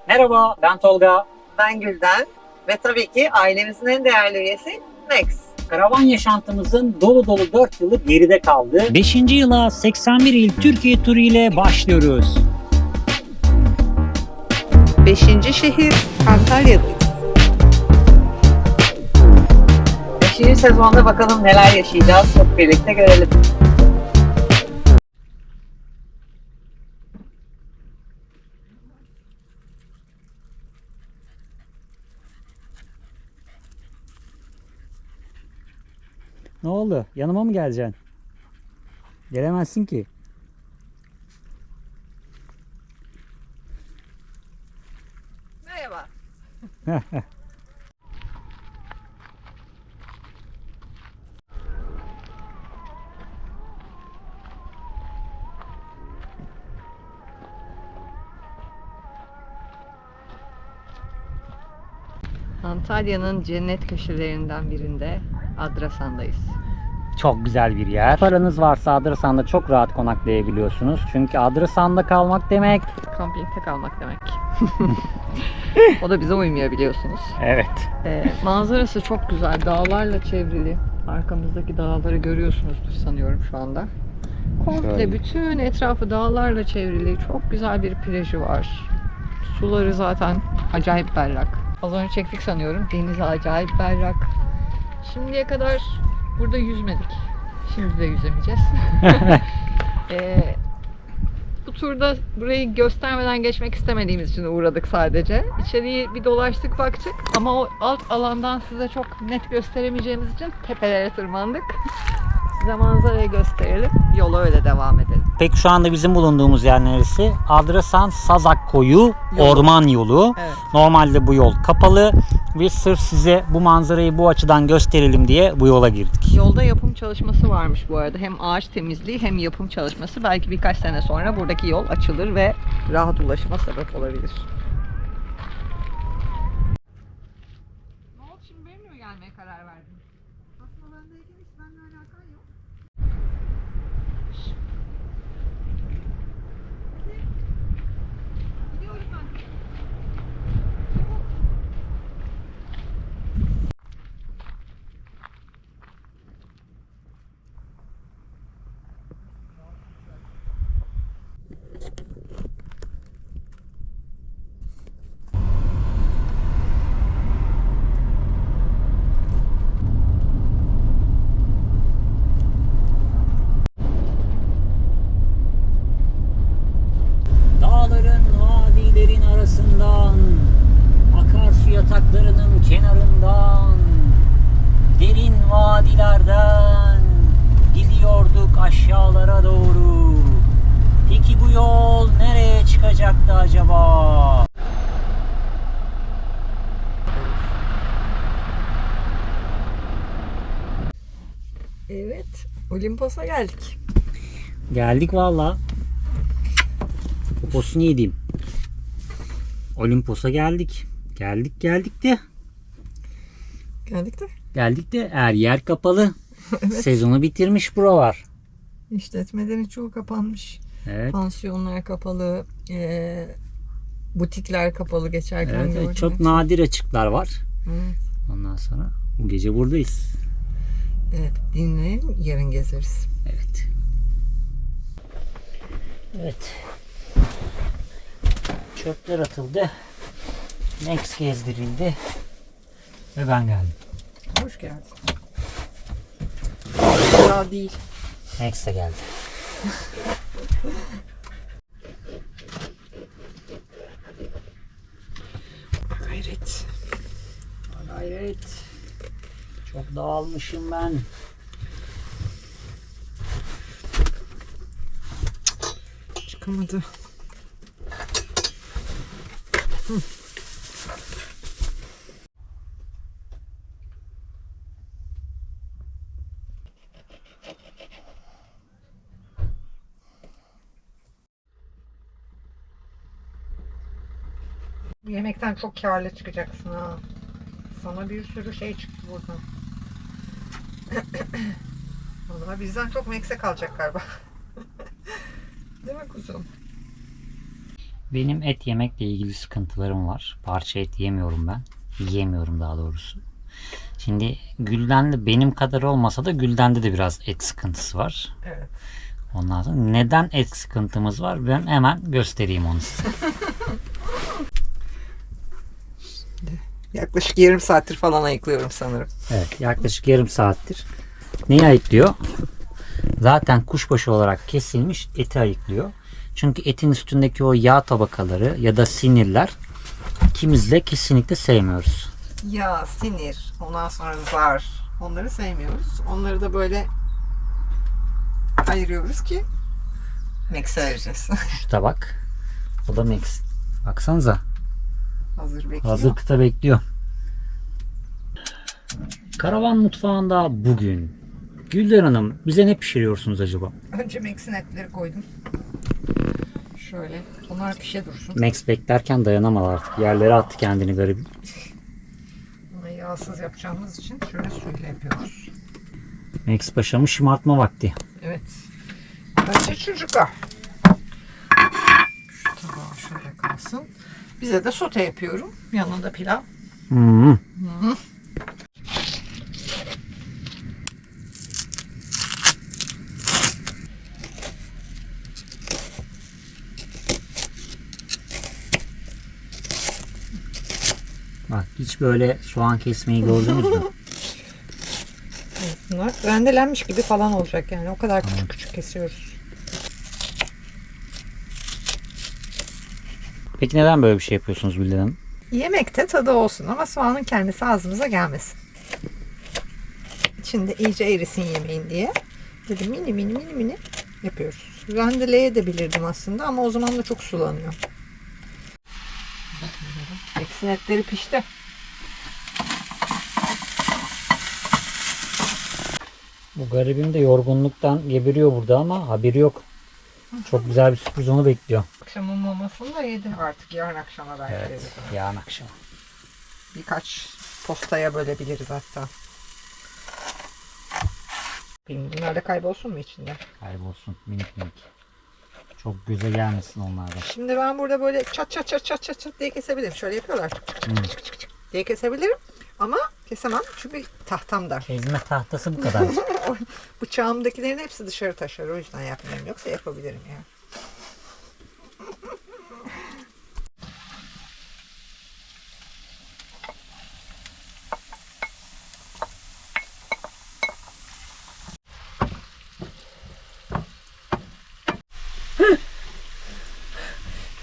Merhaba, ben Tolga. Ben Gülden ve tabii ki ailemizin en değerli üyesi Max. Karavan yaşantımızın dolu dolu 4 yılı geride kaldı. 5. yıla 81 il Türkiye turu ile başlıyoruz. 5. şehir Antalya'dayız. 5. sezonda bakalım neler yaşayacağız, hep birlikte görelim. Ne oldu? Yanıma mı geleceksin? Gelemezsin ki. Merhaba. Antalya'nın cennet köşelerinden birinde Adrasan'dayız. Çok güzel bir yer. Paranız varsa Adrasan'da çok rahat konaklayabiliyorsunuz. Çünkü Adrasan'da kalmak demek... Kampingde kalmak demek. O da bize uymuyor biliyorsunuz. Evet. Manzarası çok güzel. Dağlarla çevrili. Arkamızdaki dağları görüyorsunuzdur sanıyorum şu anda. Komple Şöyle. bütün etrafı dağlarla çevrili. Çok güzel bir plajı var. Suları zaten acayip berrak. Az önce çektik sanıyorum. Deniz acayip berrak. Şimdiye kadar burada yüzmedik. Şimdi de yüzemeyeceğiz. Bu turda burayı göstermeden geçmek istemediğimiz için uğradık sadece. İçeriği bir dolaştık baktık ama o alt alandan size çok net gösteremeyeceğimiz için tepelere tırmandık. Size manzarayı gösterelim, yola öyle devam edelim. Peki şu anda bizim bulunduğumuz yer neresi? Adrasan Sazak Koyu Orman Yolu. Evet. Normalde bu yol kapalı. Biz sırf size bu manzarayı bu açıdan gösterelim diye bu yola girdik. Yolda yapım çalışması varmış bu arada. Hem ağaç temizliği hem yapım çalışması. Belki birkaç sene sonra buradaki yol açılır ve rahat ulaşıma sebep olabilir. Ne oldu şimdi benimle mi gelmeye karar verdin? Aslında ben de hiç benimle alakan yok. Gidiyorum ben. Dağların, vadilerin arasından, akarsu yataklarının kenarından, derin vadilerden gidiyorduk aşağılara doğru. Peki bu yol nereye çıkacaktı acaba? Evet, Olimpos'a geldik. Geldik valla. Poposunu yediğim. Olimpos'a geldik. Geldik de. Geldik de. Geldik de her yer kapalı. Evet. Sezonu bitirmiş buralar. İşletmelerin çoğu kapanmış. Evet. Pansiyonlar kapalı, butikler kapalı geçerken Evet, gördüm çok hepsi. nadir açıklar var. Evet. Ondan sonra bu gece buradayız. Evet, dinleyin, yarın gezeriz. Evet. Evet. Çöpler atıldı. Max gezdirildi. Ve ben geldim. Hoş geldin. Ya değil. Max de geldi. Gayret. Gayret. Çok dağılmışım ben. Çıkamadı. Bu yemekten çok kârlı çıkacaksın ha. Sana bir sürü şey çıktı buradan. Vallahi bizden çok Max'e kalacak galiba. Değil mi kuzum? Benim et yemekle ilgili sıkıntılarım var. Parça et yemiyorum ben. Yiyemiyorum daha doğrusu. Şimdi Gülden'de benim kadar olmasa da Gülden'de de biraz et sıkıntısı var. Evet. Ondan sonra neden et sıkıntımız var? Ben hemen göstereyim onu size. Yaklaşık yarım saattir falan ayıklıyorum sanırım. Evet, yaklaşık yarım saattir. Neyi ayıklıyor? Zaten kuşbaşı olarak kesilmiş eti ayıklıyor. Çünkü etin üstündeki o yağ tabakaları ya da sinirler ikimiz de kesinlikle sevmiyoruz. Yağ, sinir, ondan sonra zar. Onları sevmiyoruz. Onları da böyle ayırıyoruz ki Max'e vereceğiz. Şu tabak. O da Max. Baksanıza. Hazır bekliyor. Hazır kıta bekliyor. Karavan mutfağında bugün Gülden Hanım bize ne pişiriyorsunuz acaba? Önce Max'in etleri koydum. Şöyle. Onlar pişe dursun. Max beklerken dayanamadı artık. Yerlere attı kendini garibim. Bunu yağsız yapacağımız için şöyle suyla yapıyoruz. Max Paşa'mı şımartma vakti. Evet. Önce çocuklar. Şu tabağı şöyle kalsın. Bize de sote yapıyorum. Yanında pilav. Hmm. Bak hiç böyle soğan kesmeyi gördünüz mü? Evet, bunlar rendelenmiş gibi falan olacak yani. O kadar küçük küçük kesiyoruz. Peki neden böyle bir şey yapıyorsunuz Gülden Hanım? Yemekte tadı olsun ama soğanın kendisi ağzımıza gelmesin. İçinde iyice erisin yemeğin diye. Böyle mini mini mini mini yapıyoruz. Rendeleyebilirdim aslında ama o zaman da çok sulanıyor. Eksin etleri pişti. Bu garibim de yorgunluktan geberiyor burada ama haberi yok. Çok güzel bir sürpriz onu bekliyor. Akşamın mamasını da yedi artık yarın akşama belki. Evet, yeriz. yarın akşam. Birkaç postaya bölebiliriz hatta. Bunlar da kaybolsun mu içinde? Kaybolsun minik minik. Çok göze gelmesin onlardan. Şimdi ben burada böyle çat çat çat çat çat çat diye kesebilirim. Şöyle yapıyorlar. Çık çık çık çık çık çık diye kesebilirim. Ama kesemem çünkü tahtam dar. Ezme tahtası bu kadar. Bıçağımdakilerin hepsi dışarı taşar. O yüzden yapmıyorum. Yoksa yapabilirim yani.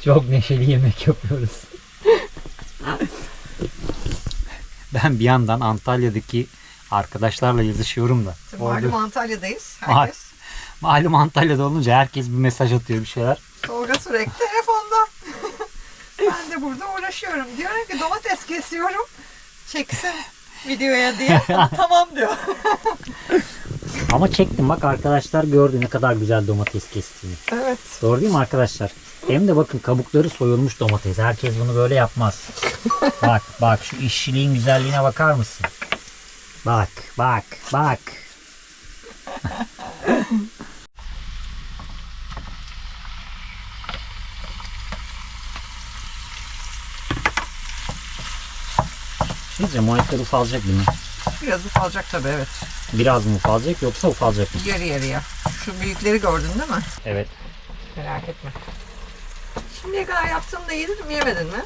Çok neşeli yemek yapıyoruz. Ben bir yandan Antalya'daki arkadaşlarla yazışıyorum da. Malum Antalya'dayız. Mal- Herkes. Malum Antalya'da olunca herkes bir mesaj atıyor bir şeyler. Tolga sürekli telefonda. Ben de burada uğraşıyorum. Diyorum ki domates kesiyorum. Çeksin videoya diye. Tamam diyor. Ama çektim bak arkadaşlar gördü ne kadar güzel domates kestiğini. Evet. Doğru değil mi arkadaşlar? Hem de bakın kabukları soyulmuş domates. Herkes bunu böyle yapmaz. Bak bak şu işçiliğin güzelliğine bakar mısın? Bak bak bak. Sizce bu etler ufalacak değil mi? Biraz ufalacak tabii evet. Biraz mı ufalacak yoksa ufalacak mı? Yarı yarıya. Şu büyükleri gördün değil mi? Evet. Merak etme. Şimdiye kadar yaptığımda yedin mi yemedin mi?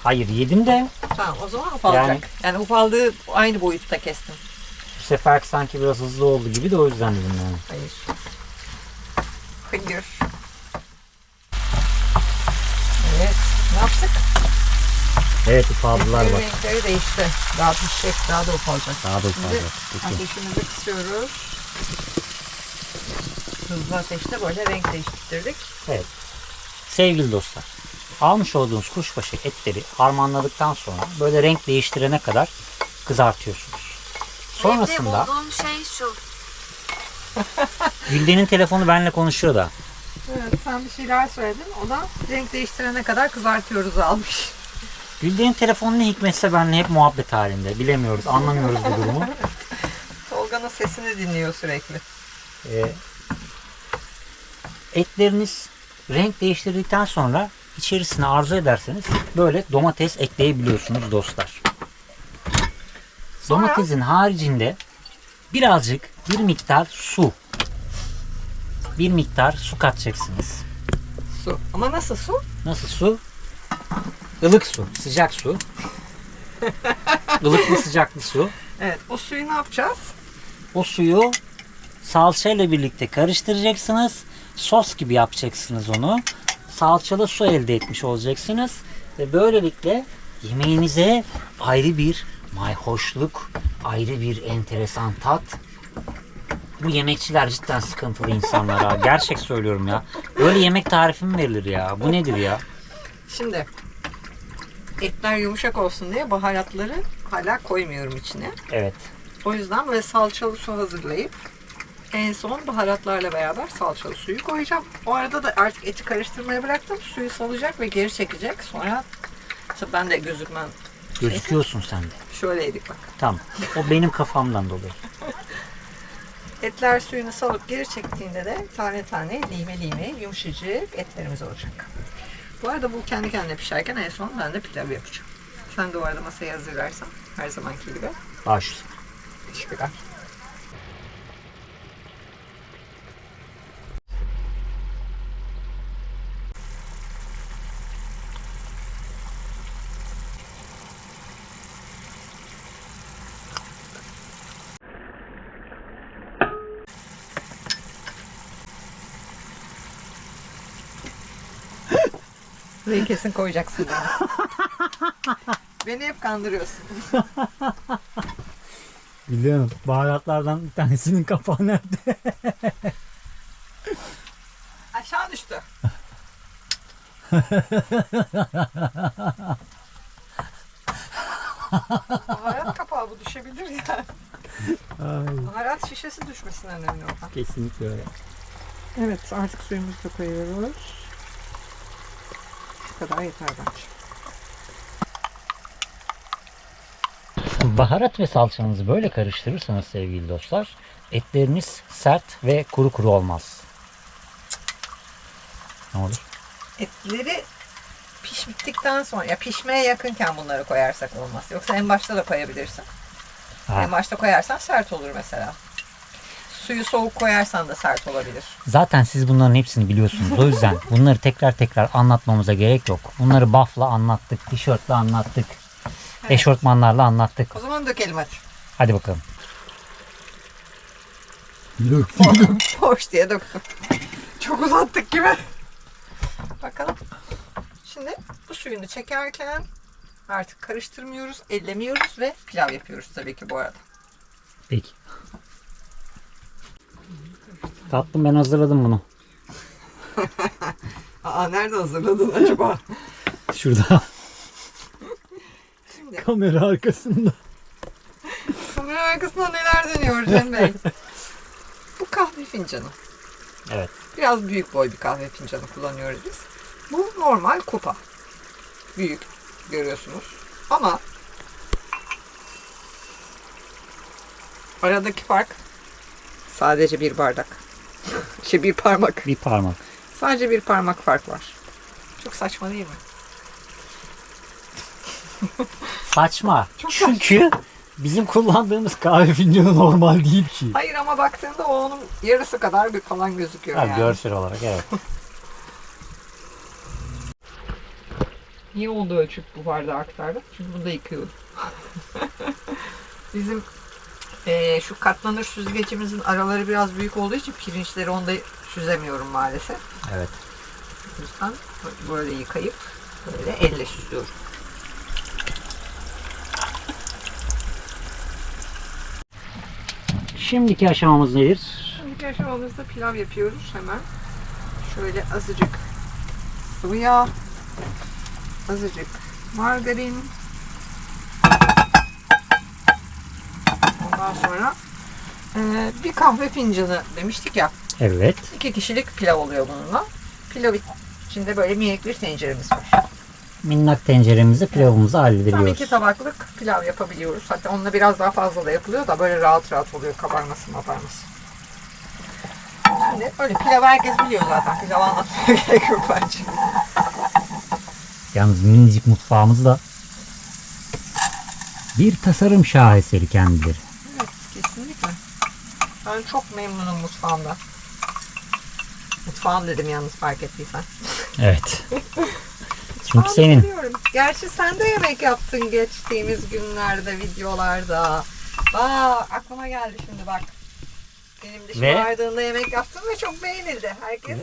Hayır yedim de Tamam o zaman ufalacak. Yani ufaldığı aynı boyutta kestim. bu sefer sanki biraz hızlı oldu gibi de o yüzden dedim yani. Hayır. Hayır. Evet. Ne yaptık? Evet ufaldılar bak. Renkleri değişti. Daha pişecek, daha da ufalacak. Daha da Şimdi ufalacak. Peki. ateşimizi kısıyoruz. Hızlı ateşte böyle renk değiştirdik. Evet. Sevgili dostlar, almış olduğunuz kuşbaşı etleri harmanladıktan sonra böyle renk değiştirene kadar kızartıyorsunuz. Sonrasında bulduğum şey şu. Gülden'in telefonu benimle konuşuyor da. Evet, sen bir şeyler söyledin. O da renk değiştirene kadar kızartıyoruz almış. Gülden'in telefonu ne hikmetse benimle hep muhabbet halinde. Bilemiyoruz, anlamıyoruz bu durumu. Tolga'nın sesini dinliyor sürekli. Etleriniz renk değiştirdikten sonra içerisine arzu ederseniz böyle domates ekleyebiliyorsunuz dostlar. Sonra? Domatesin haricinde birazcık bir miktar su. Bir miktar su katacaksınız. Su. Ama nasıl su? Nasıl su? Ilık su, sıcak su. Ilıklı sıcaklı su. Evet. O suyu ne yapacağız? O suyu salçayla birlikte karıştıracaksınız. Sos gibi yapacaksınız onu. Salçalı su elde etmiş olacaksınız. Ve böylelikle yemeğinize ayrı bir mayhoşluk, ayrı bir enteresan tat. Bu yemekçiler cidden sıkıntılı insanlar ha. Gerçek söylüyorum ya. Böyle yemek tarifi mi verilir ya? Bu nedir ya? Şimdi etler yumuşak olsun diye baharatları hala koymuyorum içine. Evet. O yüzden böyle salçalı su hazırlayıp en son baharatlarla beraber salçalı suyu koyacağım. O arada da artık eti karıştırmaya bıraktım. Suyu salacak ve geri çekecek. Sonra tabii ben de gözükmem. Gözüküyorsun sen de. Şöyleydik bak. Tamam. O benim kafamdan dolayı. Etler suyunu salıp geri çektiğinde de tane tane lime lime yumuşacık etlerimiz olacak. Bu arada bu kendi kendine pişerken en son ben de pilav yapacağım. Sen de o arada masayı hazırlarsan her zamanki gibi. Baş. Teşekkürler. Burayı kesin koyacaksın bana. Beni hep kandırıyorsun. Biliyorum. Baharatlardan bir tanesinin kapağı nerede? Aşağı düştü. Baharat kapağı bu düşebilir ya. Baharat şişesi düşmesin önemli olan. Kesinlikle öyle. Evet, artık suyumuzu da koyuyoruz. Bu kadar yeter bence. Baharat ve salçanızı böyle karıştırırsanız sevgili dostlar, etleriniz sert ve kuru kuru olmaz. Ne olur? Etleri piştikten sonra, ya pişmeye yakınken bunları koyarsak olmaz. Yoksa en başta da koyabilirsin. Ha. En başta koyarsan sert olur mesela. Suyu soğuk koyarsan da sert olabilir. Zaten siz bunların hepsini biliyorsunuz. O yüzden bunları tekrar tekrar anlatmamıza gerek yok. Bunları buff'la anlattık, tişörtle anlattık, eşortmanlarla anlattık. O zaman dökelim hadi. Hadi bakalım. Hoş diye döktüm. Çok uzattık gibi. Bakalım. Şimdi bu suyunu çekerken artık karıştırmıyoruz, ellemiyoruz ve pilav yapıyoruz tabii ki bu arada. Peki. Tatlım, ben hazırladım bunu. Aa, nerede hazırladın acaba? Şurada. Şimdi Kamera arkasında. kamera arkasında neler dönüyor Cem Bey? Bu kahve fincanı. Evet. Biraz büyük boy bir kahve fincanı kullanıyoruz biz. Bu normal kupa. Büyük görüyorsunuz. Ama aradaki fark sadece bir bardak. Bir parmak. Bir parmak. Sadece bir parmak fark var. Çok saçma değil mi? Saçma. Çok Çünkü bizim kullandığımız kahve fincanı normal değil ki. Hayır ama baktığında o onun yarısı kadar bir falan gözüküyor Ha, yani. görsel olarak evet. Niye oldu ölçüp bu bardağı aktardık? Çünkü bunu da yıkıyoruz. Bizim şu katlanır süzgecimizin araları biraz büyük olduğu için pirinçleri onda süzemiyorum maalesef. Evet. O yüzden böyle yıkayıp böyle elle süzüyorum. Şimdiki aşamamız nedir? Şimdiki aşamamızda pilav yapıyoruz hemen. Şöyle azıcık sıvı yağ, azıcık margarin. Ondan sonra bir kahve fincanı demiştik ya. Evet. 2 kişilik pilav oluyor bununla. Pilav içinde böyle minik bir tenceremiz var. Minnak tenceremizde pilavımızı Tam halledebiliyoruz. 2 tabaklık pilav yapabiliyoruz. Hatta onunla biraz daha fazla da yapılıyor da böyle rahat rahat oluyor kabarması. Şimdi öyle pilav herkes biliyor zaten. Pilav anlatmaya gerek yok bence. Yalnız minicik mutfağımız da bir tasarım şaheseri kendileri. Evet, kesinlikle. Ben çok memnunum mutfağımdan. Mutfağım dedim yalnız, fark ettiysen. Evet. Çünkü senin. Seviyorum. Gerçi sen de yemek yaptın geçtiğimiz günlerde, videolarda. Aklıma geldi şimdi bak. Benim dişim ağrıdığında yemek yaptım ve çok beğenildi. Herkes.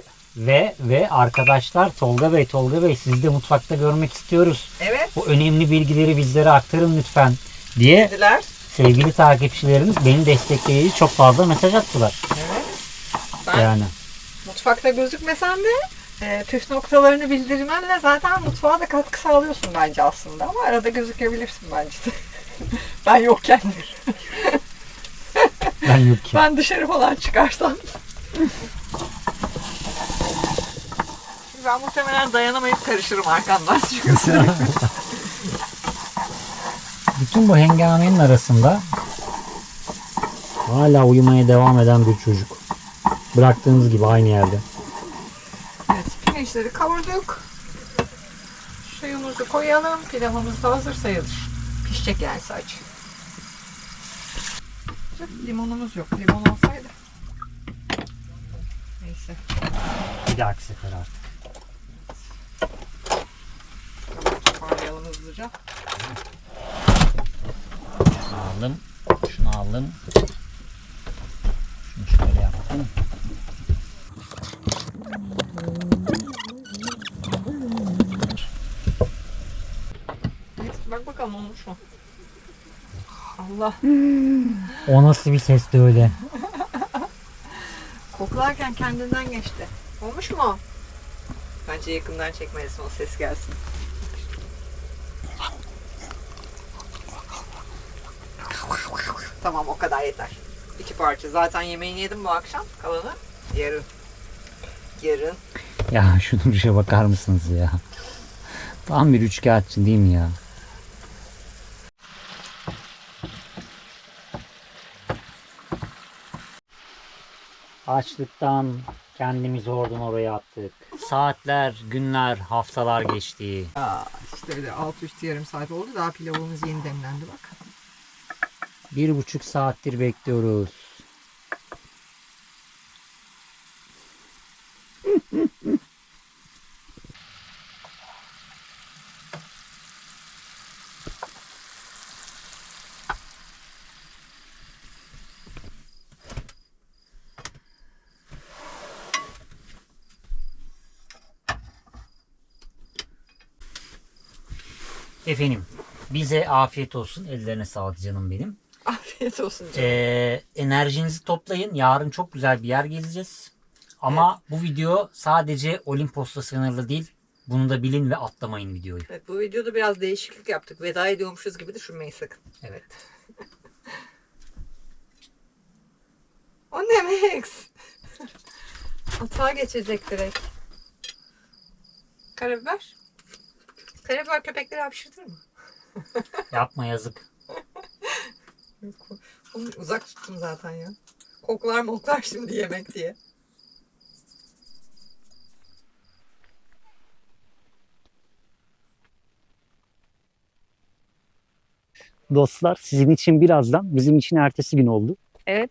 Ve arkadaşlar Tolga Bey sizi de mutfakta görmek istiyoruz. Evet. Bu önemli bilgileri bizlere aktarın lütfen diye Dediler. sevgili takipçilerimiz beni destekleyici çok fazla mesaj attılar. Evet. Ben Yani. mutfakta gözükmesem de püf noktalarını bildirmenle zaten mutfağa da katkı sağlıyorsun bence aslında. Ama arada gözükebilirsin bence de. Ben yokken. Ben yokken. Ben dışarı falan çıkarsam. Ben muhtemelen dayanamayıp karışırım arkandan. Bütün bu hengamenin arasında hala uyumaya devam eden bir çocuk. Bıraktığımız gibi aynı yerde. Evet, pirinçleri kavurduk. Suyumuzu koyalım. Pilavımız da hazır sayılır. Pişecek yani sadece. Limonumuz yok. Limon olsaydı. Neyse. Bir dahaki sefer artık. Toparlayalım hızlıca. Şunu aldım. Şunu şöyle yaptım. Bak bakalım olmuş mu? Allah. O nasıl bir sesti öyle? Koklarken kendinden geçti. Olmuş mu? Bence yakından çekmelisin, o ses gelsin. Tamam, o kadar yeter. 2 parça. Zaten yemeğini yedim bu akşam. Kalanı yarın. Yarın. Ya şu duruşa bakar mısınız ya? Tam bir üçkağıtçı değil mi ya? Açlıktan kendimizi oradan oraya attık. Saatler, günler, haftalar geçti. İşte öyle alt üst yarım saat oldu. Daha pilavımız yeni demlendi bak. 1,5 saattir bekliyoruz. Efendim, bize afiyet olsun. Ellerine sağlık canım benim. Afiyet olsun canım. Enerjinizi toplayın. Yarın çok güzel bir yer gezeceğiz. Ama bu video sadece Olimpos'ta sınırlı değil. Bunu da bilin ve atlamayın videoyu. Evet, bu videoda biraz değişiklik yaptık. Veda ediyormuşuz gibi düşünmeyin sakın. Evet. O ne Max? Atağa geçecek direkt. Karabiber. Karabiber köpekleri hapşırtır mı? Yapma yazık. Onu uzak tuttum zaten ya. Koklar şimdi yemek diye. Dostlar sizin için birazdan, bizim için ertesi gün oldu. Evet.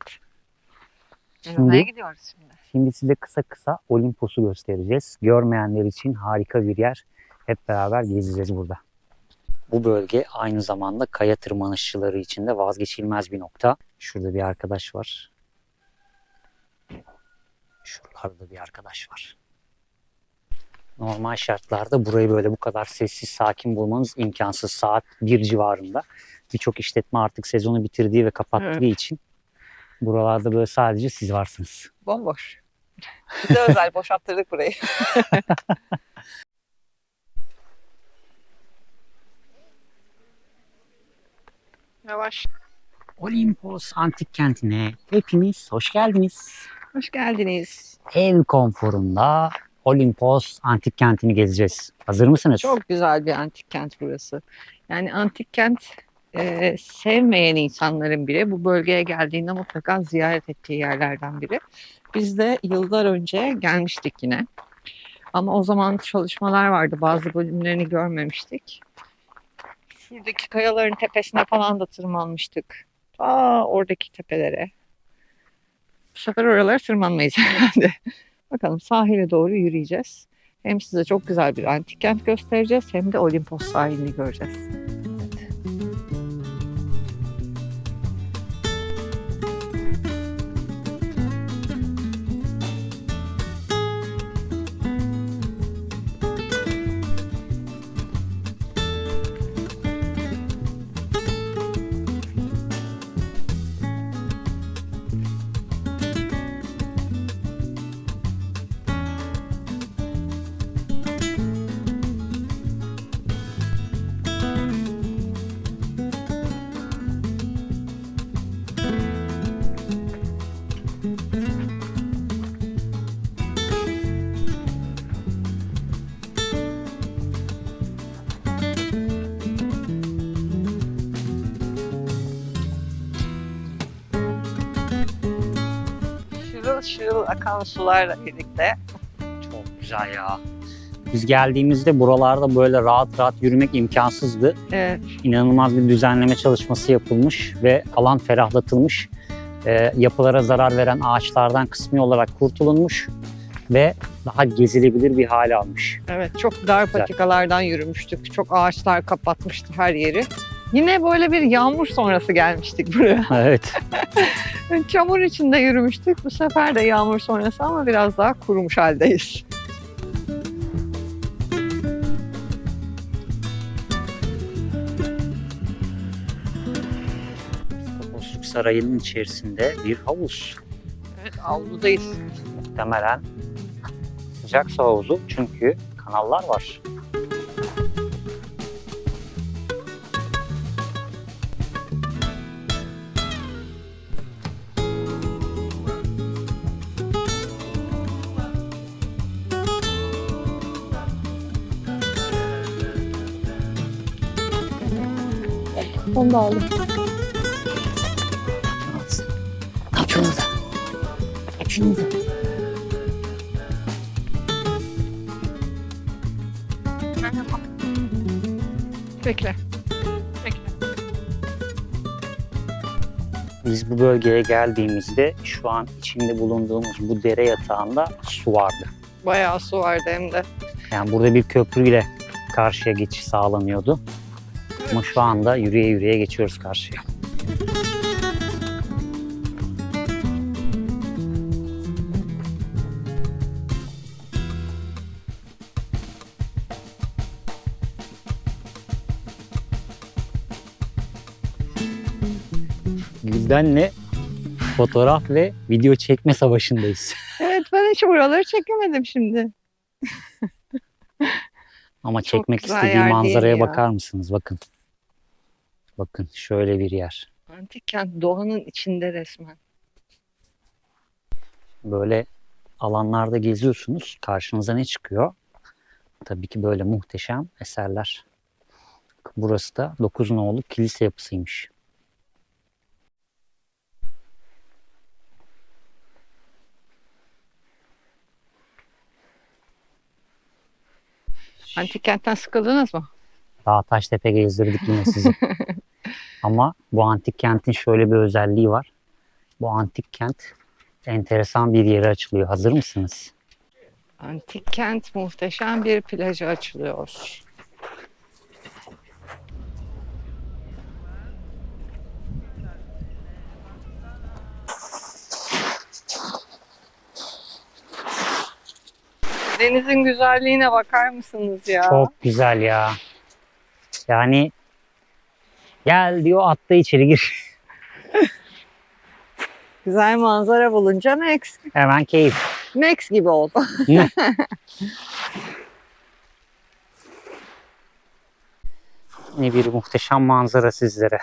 Şimdi, gidiyoruz şimdi? şimdi size kısa kısa Olimpos'u göstereceğiz. Görmeyenler için harika bir yer. Hep beraber gezeceğiz burada. Bu bölge aynı zamanda kaya tırmanışçıları için de vazgeçilmez bir nokta. Şurada bir arkadaş var. Şuralarda bir arkadaş var. Normal şartlarda burayı böyle bu kadar sessiz, sakin bulmanız imkansız. Saat 1 civarında. Birçok işletme artık sezonu bitirdiği ve kapattığı için buralarda böyle sadece siz varsınız. Bomboş. Bize özel boşalttırdık burayı. Yavaş. Olimpos Antik Kenti'ne hepiniz hoş geldiniz. Hoş geldiniz. Ev konforunda Olimpos Antik Kenti'ni gezeceğiz. Hazır mısınız? Çok güzel bir antik kent burası. Yani antik kent sevmeyen insanların bile bu bölgeye geldiğinde mutlaka ziyaret ettiği yerlerden biri. Biz de yıllar önce gelmiştik yine. Ama o zaman çalışmalar vardı. Bazı bölümlerini görmemiştik. Şuradaki kayaların tepesine falan da tırmanmıştık. Oradaki tepelere. Bu sefer oralara tırmanmayız herhalde. Bakalım sahile doğru yürüyeceğiz. Hem size çok güzel bir antik kent göstereceğiz hem de Olimpos sahilini göreceğiz. Şırıl şırıl akan sularla birlikte. Çok güzel ya. Biz geldiğimizde buralarda böyle rahat rahat yürümek imkansızdı. Evet. İnanılmaz bir düzenleme çalışması yapılmış ve alan ferahlatılmış. Yapılara zarar veren ağaçlardan kısmi olarak kurtulunmuş ve daha gezilebilir bir hale almış. Evet, çok dar Güzel. patikalardan yürümüştük. Çok ağaçlar kapatmıştı her yeri. Yine böyle bir yağmur sonrası gelmiştik buraya. Evet. Çamur içinde yürümüştük. Bu sefer de yağmur sonrası ama biraz daha kurumuş haldeyiz. Piskoposluk Sarayı'nın içerisinde bir havuz. Evet, avludayız. Muhtemelen sıcak su havuzu çünkü kanallar var. Onu da aldım. Ne yapıyorsun orada? Açın orada. Bekle. Bekle. Biz bu bölgeye geldiğimizde şu an içinde bulunduğumuz bu dere yatağında su vardı. Bayağı su vardı hem de. Yani burada bir köprüyle karşıya geçiş sağlanıyordu. Ama şu anda yürüye yürüye geçiyoruz karşıya. Gülden'le fotoğraf ve video çekme savaşındayız. Evet, ben hiç buraları çekemedim şimdi. Ama Çok çekmek güzel istediği yer değil manzaraya ya. bakar mısınız? Bakın. Bakın şöyle bir yer. Antik kent doğanın içinde resmen. Böyle alanlarda geziyorsunuz. Karşınıza ne çıkıyor? Tabii ki böyle muhteşem eserler. Burası da 9 nolu kilise yapısıymış. Antik kentten sıkıldınız mı? Dağ taş tepe gezdirdik yine sizi. Ama bu antik kentin şöyle bir özelliği var. Bu antik kent enteresan bir yere açılıyor. Hazır mısınız? Antik kent muhteşem bir plaja açılıyor. Denizin güzelliğine bakar mısınız ya? Çok güzel ya. Yani gel diyor, atla içeri gir. Güzel manzara bulunca Max. Hemen keyif. Max gibi oldu. Ne bir muhteşem manzara sizlere.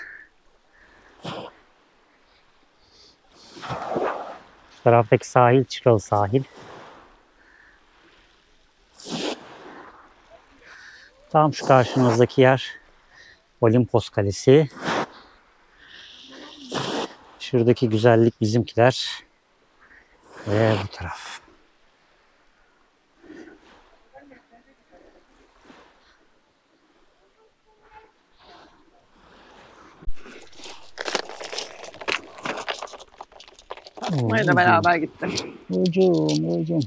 Şu taraftaki sahil Çıralı sahil. Tam şu karşınızdaki yer Olimpos Kalesi. Şuradaki güzellik bizimkiler. Ve bu taraf. Tutmaya da beraber gitti. Ucum. Ucu.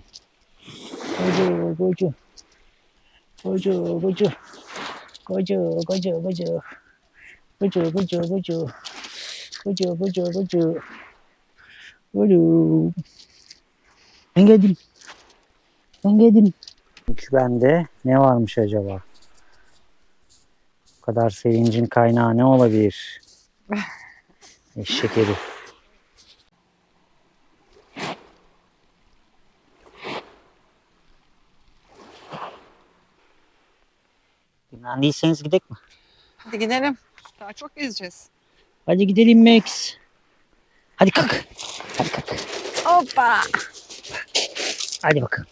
Ben geldim. Çünkü bende ne varmış acaba? Bu kadar sevincin kaynağı ne olabilir? Eşek herif. Dinlendiyseniz gidelim mi? Hadi gidelim. Daha çok gezeceğiz. Hadi gidelim Max. Hadi kalk. Hoppa. Hadi bakalım.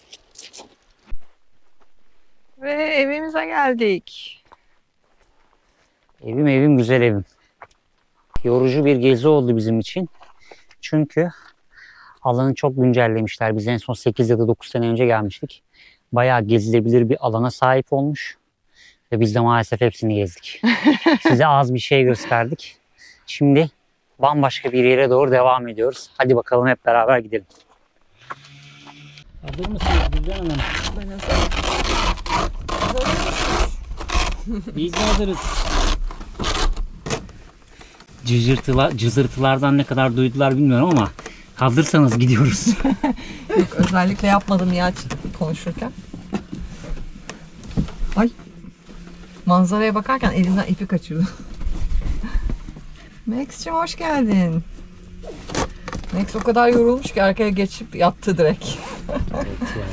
Ve evimize geldik. Evim güzel evim. Yorucu bir gezi oldu bizim için. Çünkü alanı çok güncellemişler. Biz en son 8 ya da 9 sene önce gelmiştik. Bayağı gezilebilir bir alana sahip olmuş. Ve biz de maalesef hepsini gezdik. Size az bir şey gösterdik. Şimdi bambaşka bir yere doğru devam ediyoruz. Hadi bakalım hep beraber gidelim. Hazır mısınız Gülcan Hanım? Ben hazırım. Biz de hazırız. Cızırtılardan ne kadar duydular bilmiyorum ama hazırsanız gidiyoruz. Yok, özellikle yapmadım ya konuşurken. Ay. Manzaraya bakarken elinden ipi kaçırdım. Max'cim hoş geldin. Max o kadar yorulmuş ki arkaya geçip yattı direkt. Evet ya.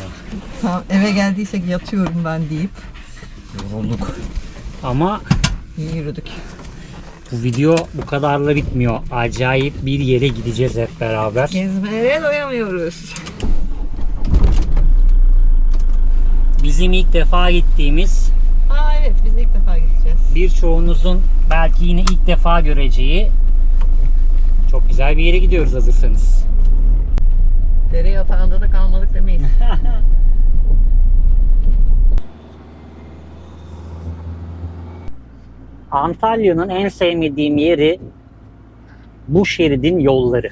Tamam, eve geldiysek yatıyorum ben deyip Yorulduk. Ama iyi yürüdük. bu video bu kadarla bitmiyor. Acayip bir yere gideceğiz hep beraber. Gezmeye doyamıyoruz. Bizim ilk defa gittiğimiz, Aa evet, biz ilk defa gideceğiz. birçoğunuzun belki yine ilk defa göreceği çok güzel bir yere gidiyoruz hazırsanız. Dere yatağında da kalmadık demeyiz. Antalya'nın en sevmediğim yeri bu şeridin yolları.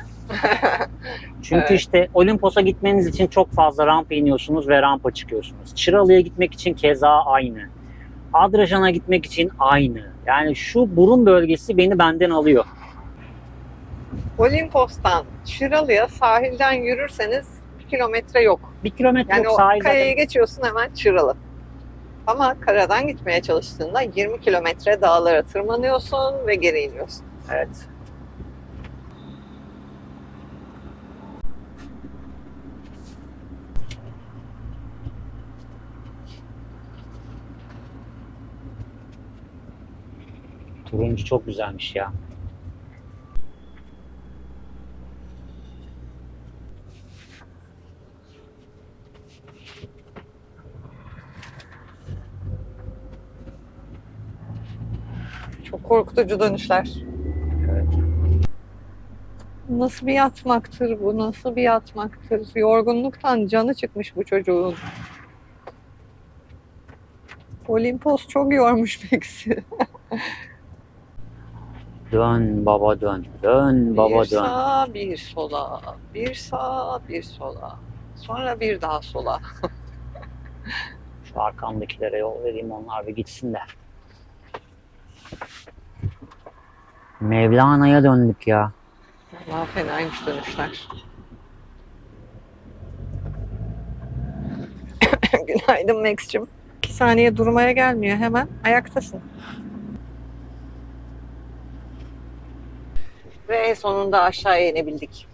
Çünkü Evet. işte Olimpos'a gitmeniz için çok fazla rampa iniyorsunuz ve rampa çıkıyorsunuz. Çıralı'ya gitmek için keza aynı. Adrajan'a gitmek için aynı. Yani şu burun bölgesi beni benden alıyor. Olimpos'tan Çıralı'ya sahilden yürürseniz 1 kilometre yok. 1 kilometre Yani yok o sahil kayayı zaten. geçiyorsun hemen Çıralı. Ama karadan gitmeye çalıştığında 20 kilometre dağlara tırmanıyorsun ve geri iniyorsun. Evet. Turuncu çok güzelmiş ya. Çok korkutucu dönüşler. Evet. Nasıl bir yatmaktır bu? Nasıl bir yatmaktır? Yorgunluktan canı çıkmış bu çocuğun. Olimpos çok yormuş Max'i. Dön baba dön. Dön baba Bir dön. sağa, bir sola. Bir sağa, bir sola. Sonra bir daha sola. Şu arkamdakilere yol vereyim, onlar bir gitsinler. Mevlana'ya döndük ya. Vallahi fenaymış dönüşler. Günaydın Max'cim. 2 saniye durmaya gelmiyor, hemen ayaktasın. Ve en sonunda aşağıya inebildik.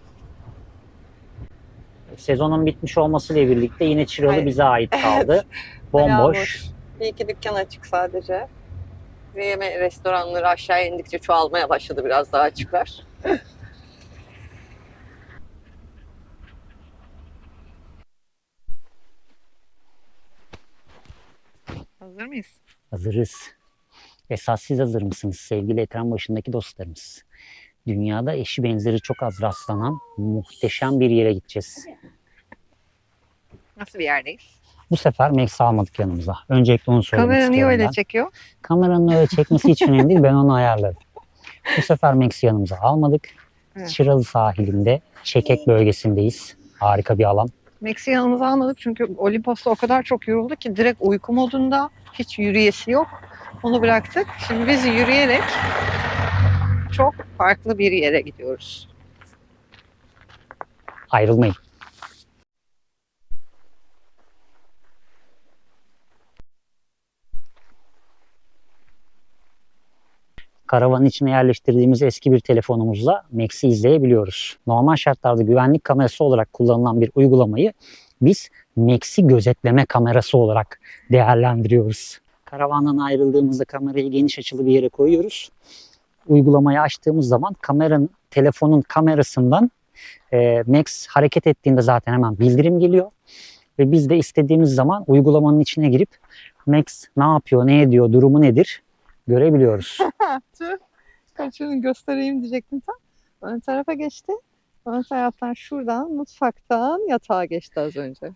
Sezonun bitmiş olmasıyla birlikte yine Çıralı Hayır. bize ait kaldı. Bayağı Bomboş. boş. Bir iki dükkan açık sadece. Ve yeme restoranları aşağı indikçe çoğalmaya başladı, biraz daha açıklar. Hazır mıyız? Hazırız. Esas siz hazır mısınız sevgili ekran başındaki dostlarımız? Dünyada eşi benzeri çok az rastlanan muhteşem bir yere gideceğiz. Nasıl bir yerdeyiz? Bu sefer Max almadık yanımıza. Öncelikle onu söylemek Kamera niye istiyorum öyle ben. çekiyor? Kameranın öyle çekmesi hiç önemli değil. Ben onu ayarladım. Bu sefer Max'i yanımıza almadık. Evet. Çıralı sahilinde, Çekek bölgesindeyiz. Harika bir alan. Max'i yanımıza almadık çünkü Olimpos'ta o kadar çok yoruldu ki direkt uyku modunda, hiç yürüyesi yok. Onu bıraktık. Şimdi biz yürüyerek çok farklı bir yere gidiyoruz. Ayrılmayın. Karavanın içine yerleştirdiğimiz eski bir telefonumuzla Max'i izleyebiliyoruz. Normal şartlarda güvenlik kamerası olarak kullanılan bir uygulamayı biz Max'i gözetleme kamerası olarak değerlendiriyoruz. Karavandan ayrıldığımızda kamerayı geniş açılı bir yere koyuyoruz. Uygulamayı açtığımız zaman telefonun kamerasından Max hareket ettiğinde zaten hemen bildirim geliyor. Ve biz de istediğimiz zaman uygulamanın içine girip Max ne yapıyor, ne ediyor, durumu nedir görebiliyoruz. Kaçını göstereyim diyecektim tam. Ön tarafa geçti. Ön taraftan şuradan mutfaktan yatağa geçti az önce.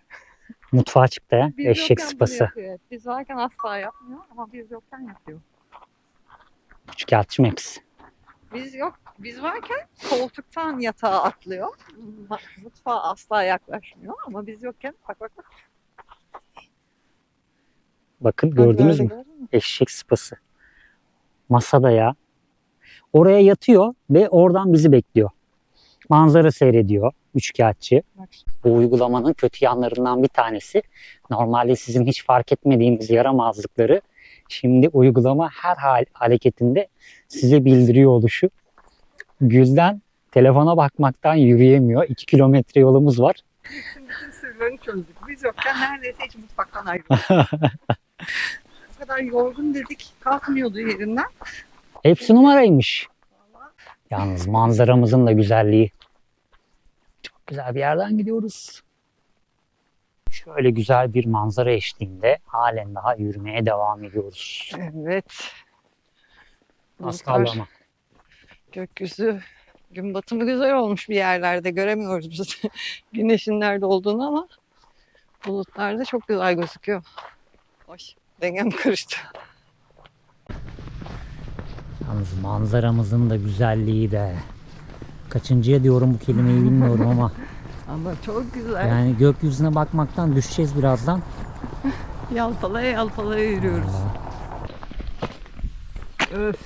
Mutfağa çıktı ya. Biz Eşek yokken bunu sıpası. yapıyor. Biz varken asla yapmıyor ama biz yokken yapıyor. Üçkağıtçı Max. Biz varken koltuktan yatağa atlıyor. Mutfağa asla yaklaşmıyor ama biz yokken bak. Bakın gördünüz mü? Gördün mü? Eşek sıpası. Masada ya. Oraya yatıyor ve oradan bizi bekliyor. Manzara seyrediyor. Üçkağıtçı. Bak. Bu uygulamanın kötü yanlarından bir tanesi. Normalde sizin hiç fark etmediğiniz yaramazlıkları şimdi uygulama her hareketinde size bildiriyor oluşu. Gülden telefona bakmaktan yürüyemiyor. 2 kilometre yolumuz var. Bütün sırlarını çözdük. Biz yokken neredeyse hiç mutfaktan ayrılmadık. O kadar yorgun dedik. Kalkmıyordu yerinden. Hepsi numaraymış. Yalnız manzaramızın da güzelliği. Çok güzel bir yerden gidiyoruz. Şöyle güzel bir manzara eşliğinde halen daha yürümeye devam ediyoruz. Evet. Az kaldı ama. Gökyüzü, gün batımı güzel olmuş bir yerlerde. Göremiyoruz biz güneşin nerede olduğunu ama bulutlar da çok güzel gözüküyor. Ay, dengem karıştı. Yalnız manzaramızın da güzelliği de. Kaçıncıya diyorum bu kelimeyi bilmiyorum ama. Ama çok güzel. Yani gökyüzüne bakmaktan düşeceğiz birazdan. Yalpalaya yalpalaya yürüyoruz. Öf.